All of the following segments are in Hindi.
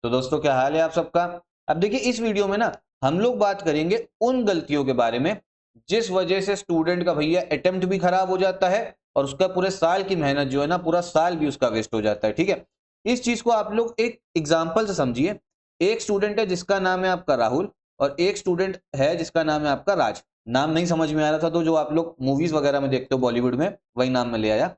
तो दोस्तों क्या हाल है आप सबका। अब देखिए इस वीडियो में ना हम लोग बात करेंगे उन गलतियों के बारे में जिस वजह से स्टूडेंट का भैया अटेम्प्ट भी खराब हो जाता है और उसका पूरे साल की मेहनत जो है ना पूरा साल भी उसका वेस्ट हो जाता है। ठीक है, इस चीज को आप लोग एक एग्जाम्पल से समझिए। एक स्टूडेंट है जिसका नाम है आपका राहुल और एक स्टूडेंट है जिसका नाम है आपका राज। नाम नहीं समझ में आ रहा था तो जो आप लोग मूवीज वगैरह में देखते हो बॉलीवुड में वही नाम में ले आया।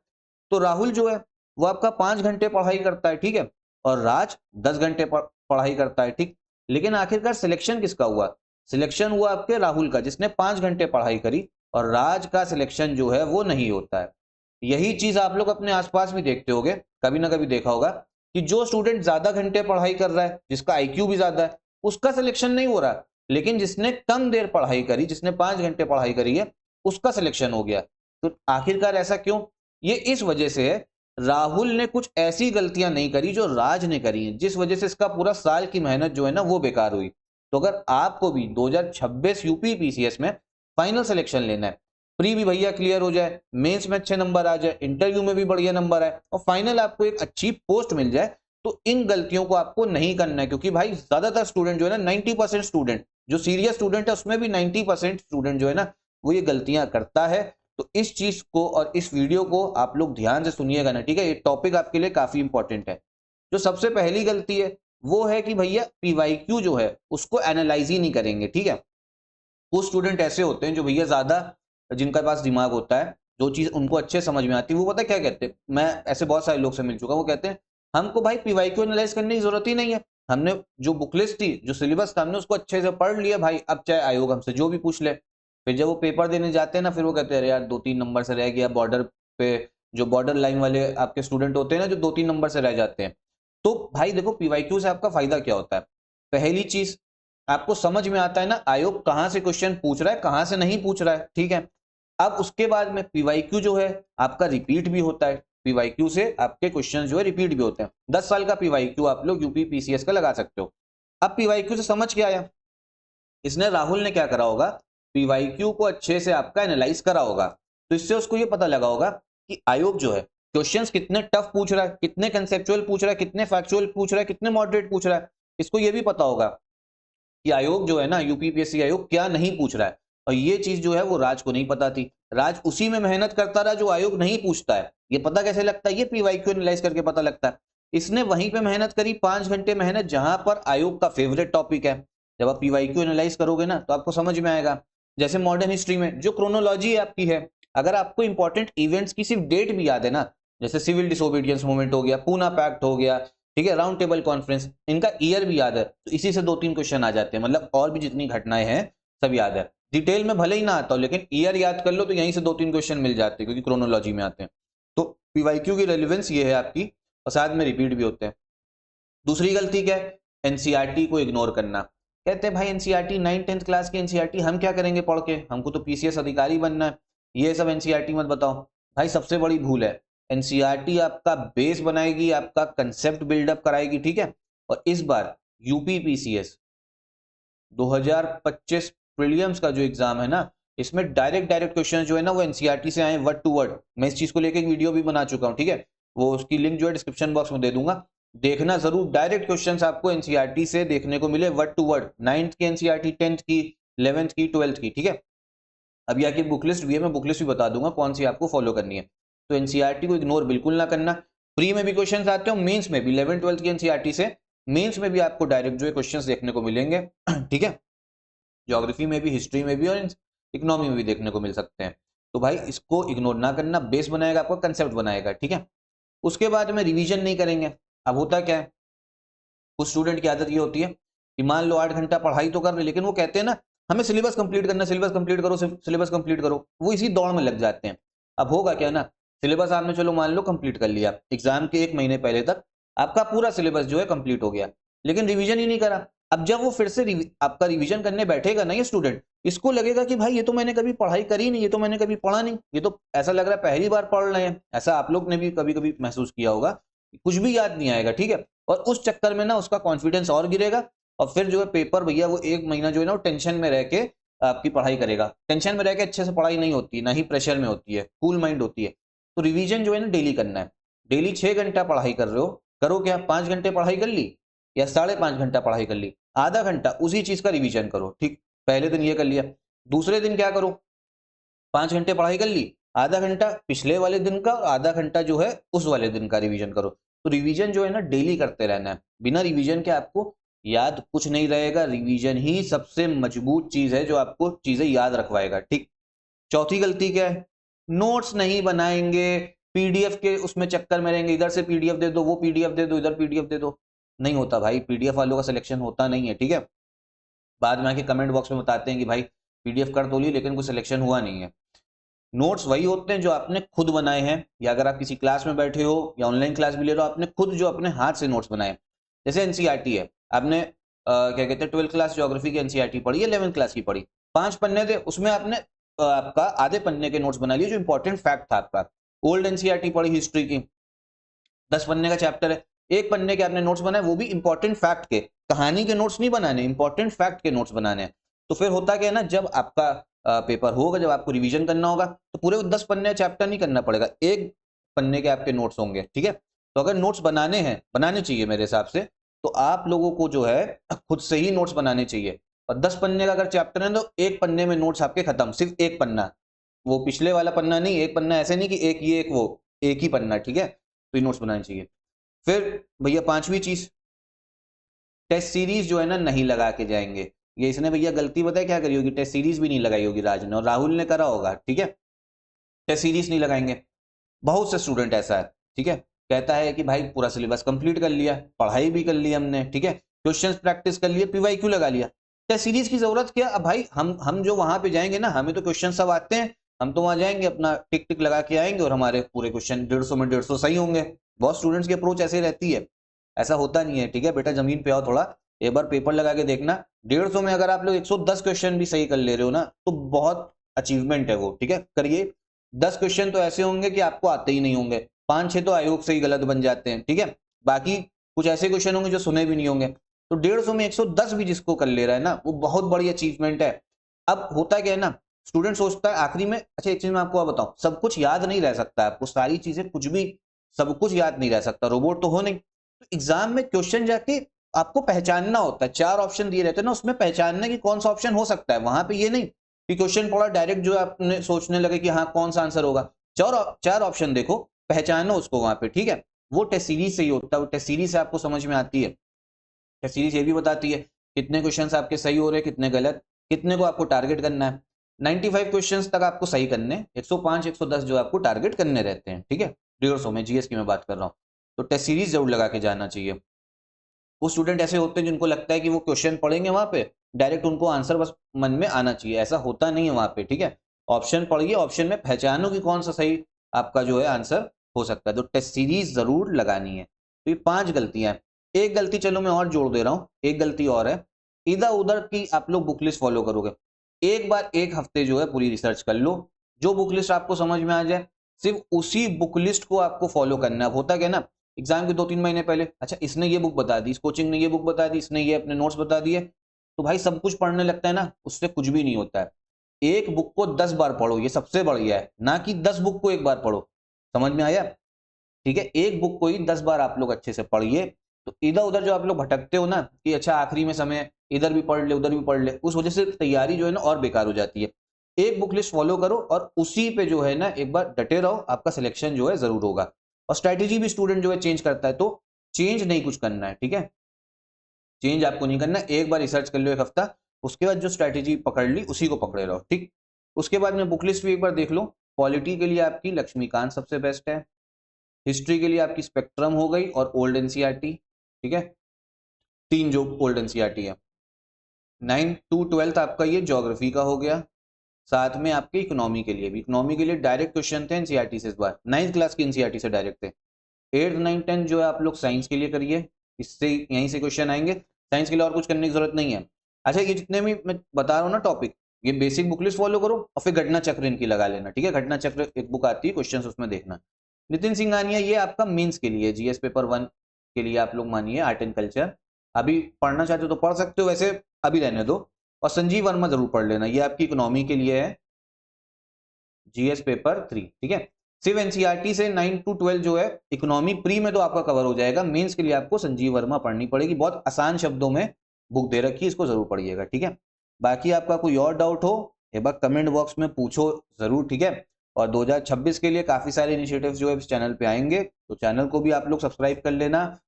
तो राहुल जो है वो आपका 5 घंटे पढ़ाई करता है, ठीक है, और राज 10 घंटे पढ़ाई करता है, ठीक। लेकिन आखिरकार सिलेक्शन किसका हुआ? सिलेक्शन हुआ आपके राहुल का जिसने 5 घंटे पढ़ाई करी और राज का सिलेक्शन जो है वो नहीं होता है। यही चीज आप लोग अपने आसपास भी देखते होगे, कभी ना कभी देखा होगा कि जो स्टूडेंट ज्यादा घंटे पढ़ाई कर रहा है, जिसका आईक्यू भी ज्यादा है, उसका सिलेक्शन नहीं हो रहा, लेकिन जिसने कम देर पढ़ाई करी, जिसने 5 घंटे पढ़ाई करी है, उसका सिलेक्शन हो गया। तो आखिरकार ऐसा क्यों? ये इस वजह से है, राहुल ने कुछ ऐसी गलतियां नहीं करी जो राज ने करी हैं, जिस वजह से इसका पूरा साल की मेहनत जो है ना वो बेकार हुई। तो अगर आपको भी 2026 यूपी पीसीएस में फाइनल सिलेक्शन लेना है, प्री भी भैया क्लियर हो जाए, मेंस में अच्छे नंबर आ जाए, इंटरव्यू में भी बढ़िया नंबर आए और फाइनल आपको एक अच्छी पोस्ट मिल जाए, तो इन गलतियों को आपको नहीं करना है। क्योंकि भाई ज्यादातर स्टूडेंट जो है ना 90% स्टूडेंट, जो सीरियस स्टूडेंट है उसमें भी 90% स्टूडेंट जो है ना वो ये गलतियां करता है। तो इस चीज को और इस वीडियो को आप लोग ध्यान से सुनिएगा ना, ठीक है। ये टॉपिक आपके लिए काफी इंपॉर्टेंट है। जो सबसे पहली गलती है वो है कि भैया पीवाईक्यू जो है उसको एनालाइज ही नहीं करेंगे, ठीक है। कुछ स्टूडेंट ऐसे होते हैं जो भैया ज्यादा जिनके पास दिमाग होता है, जो चीज उनको अच्छे समझ में आती है, वो पता है क्या कहते हैं? मैं ऐसे बहुत सारे लोग से मिल चुका हूं, वो कहते हैं हमको भाई पीवाईक्यू एनालाइज करने की जरूरत ही नहीं है, हमने जो बुक लिस्ट थी, जो सिलेबस था, हमने उसको अच्छे से पढ़ लिया भाई, अब चाहे आयोग हमसे जो भी पूछ ले। फिर जब वो पेपर देने जाते हैं ना, फिर वो कहते हैं अरे यार 2-3 नंबर से रह गया बॉर्डर पे। जो बॉर्डर लाइन वाले आपके स्टूडेंट होते हैं ना, जो 2-3 नंबर से रह जाते हैं। तो भाई देखो पीवाईक्यू से आपका फायदा क्या होता है? पहली चीज, आपको समझ में आता है ना आयोग कहां से क्वेश्चन पूछ रहा है, कहां से नहीं पूछ रहा है, ठीक है। अब उसके बाद में पीवाईक्यू जो है आपका रिपीट भी होता है, पीवाईक्यू से आपके क्वेश्चन जो है रिपीट भी होते हैं। 10 साल का पीवाईक्यू आप लोग यूपी पीसीएस का लगा सकते हो। अब पीवाईक्यू से समझ के आया, इसने राहुल ने क्या करा होगा, पीवाईक्यू को अच्छे से आपका एनालाइज करा होगा। तो इससे उसको ये पता लगा होगा कि आयोग जो है क्वेश्चंस कितने टफ पूछ रहा है, कितने कंसेप्चुअल पूछ रहा है, कितने फैक्चुअल पूछ रहा है, कितने मॉडरेट पूछ रहा है। इसको ये भी पता होगा कि आयोग जो है ना यूपीपीएससी आयोग क्या नहीं पूछ रहा है। और ये चीज जो है वो राज को नहीं पता थी। राज उसी में मेहनत करता रहा जो आयोग नहीं पूछता है। ये पता कैसे लगता है? ये पीवाईक्यू एनालाइज करके पता लगता है। इसने वहीं पे मेहनत करी, 5 घंटे मेहनत, जहां पर आयोग का फेवरेट टॉपिक है। जब आप पीवाईक्यू एनालाइज करोगे ना तो आपको समझ में आएगा। जैसे मॉडर्न हिस्ट्री में जो क्रोनोलॉजी आपकी है, अगर आपको इंपॉर्टेंट इवेंट्स की सिर्फ डेट भी याद है ना, जैसे सिविल डिसोबीडियंस मूवमेंट हो गया, पूना पैक्ट हो गया, ठीक है, राउंड टेबल कॉन्फ्रेंस, इनका ईयर भी याद है, तो इसी से 2-3 क्वेश्चन आ जाते हैं। मतलब और भी जितनी घटनाएं हैं सब याद है। डिटेल में भले ही ना आता हो लेकिन ईयर याद कर लो तो यहीं से 2-3 क्वेश्चन मिल जाते हैं, क्योंकि क्रोनोलॉजी में आते हैं। तो पीवाईक्यू की रेलिवेंस ये है आपकी, और साथ में रिपीट भी होते हैं। दूसरी गलती क्या है? एनसीईआरटी को इग्नोर करना। कहते हैं भाई एनसीईआरटी 9th-10th क्लास की एनसीईआरटी हम क्या करेंगे पढ़ के, हमको तो पीसीएस अधिकारी बनना है, ये सब एनसीईआरटी मत बताओ। भाई सबसे बड़ी भूल है, एनसीईआरटी आपका बेस बनाएगी, आपका कंसेप्ट बिल्डअप कराएगी, ठीक है। और इस बार यूपी पीसीएस 2025 प्रीलिम्स का जो एग्जाम है ना, इसमें डायरेक्ट डायरेक्ट क्वेश्चन जो है ना वो एनसीईआरटी से आए वर्ड टू वर्ड। मैं इस चीज को लेकर एक वीडियो भी बना चुका हूं, ठीक है, वो उसकी लिंक जो है डिस्क्रिप्शन बॉक्स में दे दूंगा, देखना जरूर। डायरेक्ट क्वेश्चंस आपको एनसीईआरटी से देखने को मिले वर्ड टू वर्ड, 9th की एनसीईआरटी, 10th की, 11th की, 12th की, ठीक है। अभी आके बुक लिस्ट भी है, मैं बुक लिस्ट भी बता दूंगा कौन सी आपको फॉलो करनी है। तो एनसीईआरटी को इग्नोर बिल्कुल ना करना। प्री में भी क्वेश्चन आते हो, मेंस में भी 11th-12th की एनसीईआरटी से मेंस में भी आपको डायरेक्ट जो है क्वेश्चंस देखने को मिलेंगे ठीक है। ज्योग्राफी में भी, हिस्ट्री में भी और इकोनॉमी में भी देखने को मिल सकते हैं। तो भाई इसको इग्नोर ना करना, बेस बनाएगा आपका, कंसेप्ट बनाएगा, ठीक है। उसके बाद में रिवीजन नहीं करेंगे। अब होता क्या है, कुछ स्टूडेंट की आदत ये होती है कि मान लो 8 घंटा पढ़ाई तो कर रहे, लेकिन वो कहते हैं ना हमें सिलेबस कंप्लीट करना, सिलेबस कंप्लीट करो, सिलेबस कंप्लीट करो, वो इसी दौड़ में लग जाते हैं। अब होगा क्या ना, सिलेबस आपने चलो मान लो कंप्लीट कर लिया, एग्जाम के 1 महीने पहले तक आपका पूरा सिलेबस जो है कंप्लीट हो गया, लेकिन रिवीजन ही नहीं करा। अब जब वो फिर से आपका रिवीजन करने बैठेगा ना ये स्टूडेंट, इसको लगेगा कि भाई ये तो मैंने कभी पढ़ाई करी नहीं, ये तो मैंने कभी पढ़ा नहीं, ये तो ऐसा लग रहा है पहली बार पढ़ रहे हैं। ऐसा आप लोग ने भी कभी कभी महसूस किया होगा, कुछ भी याद नहीं आएगा, ठीक है। और उस चक्कर में ना उसका कॉन्फिडेंस और गिरेगा, और फिर जो है पेपर भैया वो 1 महीना जो है ना वो टेंशन में रह के आपकी पढ़ाई करेगा। टेंशन में रह के अच्छे से पढ़ाई नहीं होती, ना ही प्रेशर में होती है, कूल माइंड होती है। तो रिवीजन जो है ना डेली करना है। डेली 6 घंटा पढ़ाई कर रहे हो, करो क्या, 5 घंटे पढ़ाई कर ली, या 5.5 घंटा पढ़ाई कर ली, आधा घंटा उसी चीज का रिवीजन करो। ठीक, पहले दिन ये कर लिया, दूसरे दिन क्या करो, 5 घंटे पढ़ाई कर ली, आधा घंटा पिछले वाले दिन का और आधा घंटा जो है उस वाले दिन का रिवीजन करो। तो रिवीजन जो है ना डेली करते रहना है, बिना रिवीजन के आपको याद कुछ नहीं रहेगा। रिवीजन ही सबसे मजबूत चीज है जो आपको चीजें याद रखवाएगा। ठीक, चौथी गलती क्या है, नोट्स नहीं बनाएंगे, पीडीएफ के उसमें चक्कर में रहेंगे, इधर से पीडीएफ दे दो, वो पीडीएफ दे दो, इधर पीडीएफ दे दो। नहीं होता भाई, पीडीएफ वालों का सिलेक्शन होता नहीं है। ठीक है, बाद में आके कमेंट बॉक्स में बताते हैं कि भाई पीडीएफ कर तो ली लेकिन कोई सिलेक्शन हुआ नहीं है। नोट्स वही होते हैं जो आपने खुद बनाए हैं, या अगर आप किसी क्लास में बैठे हो या ऑनलाइन क्लास भी ले रहे हो, आपने खुद जो अपने हाथ से नोट्स बनाए। जैसे एनसीईआरटी है, आपने क्या कहते हैं 12th क्लास ज्योग्राफी की एनसीईआरटी पढ़ी, 11th क्लास की पढ़ी, 5 पन्ने थे, उसमें आपने आपका आधे पन्ने के नोट्स बना लिए जो इंपॉर्टेंट फैक्ट था आपका। ओल्ड एनसीईआरटी पढ़ी हिस्ट्री की, 10 पन्ने का चैप्टर है, 1 पन्ने के आपने नोट्स बनाए, वो भी इंपॉर्टेंट फैक्ट के, कहानी के नोट्स नहीं बनाने, इंपॉर्टेंट फैक्ट के नोट्स बनाने हैं। तो फिर होता क्या है ना, जब आपका पेपर होगा, जब आपको रिवीजन करना होगा, तो पूरे 10 पन्ने चैप्टर नहीं करना पड़ेगा, 1 पन्ने के आपके नोट्स होंगे। ठीक है, तो अगर नोट्स बनाने हैं, बनाने चाहिए मेरे हिसाब से, तो आप लोगों को जो है खुद से ही नोट्स बनाने चाहिए। और 10 पन्ने का अगर चैप्टर है तो 1 पन्ने में नोट्स आपके खत्म, सिर्फ 1 पन्ना, वो पिछले वाला पन्ना नहीं, 1 पन्ना, ऐसे नहीं कि एक ये एक वो, एक ही पन्ना। ठीक है, तो ये नोट्स बनाने चाहिए। फिर भैया 5वीं चीज, टेस्ट सीरीज जो है ना नहीं लगा के जाएंगे। ये इसने भैया गलती बताया क्या करी होगी, टेस्ट सीरीज भी नहीं लगाई होगी राज ने, और राहुल ने करा होगा। ठीक है, टेस्ट सीरीज नहीं लगाएंगे। बहुत से स्टूडेंट ऐसा है, ठीक है, कहता है कि भाई पूरा सिलेबस कंप्लीट कर लिया, पढ़ाई भी कर ली हमने, ठीक है, क्वेश्चंस प्रैक्टिस कर लिए, पीवाईक्यू लगा लिया, टेस्ट सीरीज की जरूरत क्या। अब भाई हम जो वहां पे जाएंगे ना, हमें तो क्वेश्चन सब आते हैं, हम तो वहां जाएंगे अपना टिक टिक लगा के आएंगे और हमारे पूरे क्वेश्चन 150 में 150 सही होंगे। बहुत स्टूडेंट्स की अप्रोच ऐसे रहती है, ऐसा होता नहीं है। ठीक है बेटा, जमीन पे आओ थोड़ा, एक बार पेपर लगा के देखना, 150 में अगर आप लोग 110 क्वेश्चन भी सही कर ले रहे हो ना, तो बहुत अचीवमेंट है वो। ठीक है, करिए। 10 क्वेश्चन तो ऐसे होंगे कि आपको आते ही नहीं होंगे, 5-6 तो आयोग से ही गलत बन जाते हैं। ठीक है, बाकी कुछ ऐसे क्वेश्चन होंगे जो सुने भी नहीं होंगे। तो 150 में 110 भी जिसको कर ले रहा है ना, वो बहुत बड़ी अचीवमेंट है। अब होता क्या है ना, स्टूडेंट सोचता है आखिरी में, अच्छा एक चीज मैं आपको बताऊं, सब कुछ याद नहीं रह सकता, आपको सारी चीजें कुछ भी सब कुछ याद नहीं रह सकता, रोबोट तो हो नहीं। तो एग्जाम में क्वेश्चन जाके आपको पहचानना होता है, 4 ऑप्शन दिए रहते हैं ना, उसमें पहचानना कि कौन सा ऑप्शन हो सकता है। वहां पे ये नहीं कि क्वेश्चन पढ़ा डायरेक्ट जो आपने सोचने लगे कि हाँ कौन सा आंसर होगा, 4 ऑप्शन देखो, पहचानो उसको वहां पे। ठीक है, वो टेस्ट सीरीज से ही होता है, वो टेस्ट सीरीज से आपको समझ में आती है। टेस्ट सीरीज ये भी बताती है कितने क्वेश्चंस आपके सही हो रहे हैं, कितने गलत, कितने को आपको टारगेट करना है। 95 क्वेश्चंस तक आपको सही करने, 105 110 जो आपको टारगेट करने रहते हैं। ठीक है, 150 में जीएस की मैं बात कर रहा हूँ। तो टेस्ट सीरीज जरूर लगा के जाना चाहिए। वो स्टूडेंट ऐसे होते हैं जिनको लगता है कि वो क्वेश्चन पढ़ेंगे वहां पे डायरेक्ट उनको आंसर बस मन में आना चाहिए, ऐसा होता नहीं है वहां पे। ठीक है, ऑप्शन पढ़िए, ऑप्शन में पहचानो कि कौन सा सही आपका जो है आंसर हो सकता है। तो टेस्ट सीरीज जरूर लगानी है। तो ये 5 गलतियां हैं। एक गलती चलो मैं और जोड़ दे रहा हूँ, एक गलती और है, इधर उधर की आप लोग बुक लिस्ट फॉलो करोगे। एक बार 1 हफ्ते जो है पूरी रिसर्च कर लो, जो बुक लिस्ट आपको समझ में आ जाए सिर्फ उसी बुक लिस्ट को आपको फॉलो करना है। होता क्या ना, एग्जाम के 2-3 महीने पहले, अच्छा इसने ये बुक बता दी, इस कोचिंग ने ये बुक बता दी, इसने ये अपने नोट्स बता दिए, तो भाई सब कुछ पढ़ने लगता है ना, उससे कुछ भी नहीं होता है। एक बुक को 10 बार पढ़ो, ये सबसे बढ़िया है, ना कि 10 बुक को एक बार पढ़ो। समझ में आया? ठीक है, एक बुक को ही 10 बार आप लोग अच्छे से पढ़िए। तो इधर उधर जो आप लोग भटकते हो ना कि अच्छा आखिरी में समय इधर भी पढ़ ले उधर भी पढ़ ले, उस वजह से तैयारी जो है ना और बेकार हो जाती है। एक बुक लिस्ट फॉलो करो और उसी पे जो है ना एक बार डटे रहो, आपका सिलेक्शन जो है जरूर होगा। और स्ट्रैटेजी भी स्टूडेंट जो है चेंज करता है, तो चेंज नहीं कुछ करना है। ठीक है, चेंज आपको नहीं करना, एक बार रिसर्च कर लो 1 हफ्ता, उसके बाद जो स्ट्रैटेजी पकड़ ली उसी को पकड़े रहो। ठीक, उसके बाद में बुक लिस्ट भी एक बार देख लो। पॉलिटी के लिए आपकी लक्ष्मीकांत सबसे बेस्ट है, हिस्ट्री के लिए आपकी स्पेक्ट्रम हो गई और ओल्ड एनसीईआरटी। ठीक है, 3 जो ओल्ड एनसीईआरटी है। 9 to 12 आपका ये ज्योग्राफी का हो गया, साथ में आपके इकोनॉमी के लिए भी, इकोनॉमी के लिए डायरेक्ट क्वेश्चन थे एनसीईआरटी से, इस बार 9th क्लास की एनसीईआरटी से डायरेक्ट थे। 8th 9th 10th जो है आप लोग साइंस के लिए करिए, इससे यहीं से क्वेश्चन आएंगे, साइंस के लिए और कुछ करने की जरूरत नहीं है। अच्छा ये जितने भी मैं बता रहा हूँ ना टॉपिक, ये बेसिक बुक लिस्ट फॉलो करो और फिर घटना चक्र इनकी लगा लेना। ठीक है, घटना चक्र एक बुक आती है, क्वेश्चन उसमें देखना। नितिन सिंघानिया ये आपका मीन्स के लिए, जीएस पेपर 1 के लिए आप लोग मानिए आर्ट एंड कल्चर, अभी पढ़ना चाहते हो तो पढ़ सकते हो, वैसे अभी रहने दो। और संजीव वर्मा जरूर पढ़ लेना, ये आपकी इकोनॉमी के लिए है, जीएस पेपर 3। ठीक है, सिर्फ एनसीईआरटी से 9 to 12 जो है इकोनॉमी प्री में तो आपका कवर हो जाएगा, मेंस के लिए आपको संजीव वर्मा पढ़नी पड़ेगी, बहुत आसान शब्दों में बुक दे रखी है, इसको जरूर पढ़िएगा, ठीक है। बाकी आपका कोई और डाउट हो एक बार कमेंट बॉक्स में पूछो जरूर, ठीक है। और 2026 के लिए काफी सारे इनिशिएटिव्स जो है इस चैनल पे आएंगे, तो चैनल को भी आप लोग सब्सक्राइब कर लेना।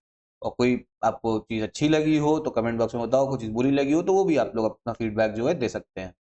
और कोई आपको चीज अच्छी लगी हो तो कमेंट बॉक्स में बताओ, कोई चीज बुरी लगी हो तो वो भी आप लोग अपना फीडबैक जो है दे सकते हैं।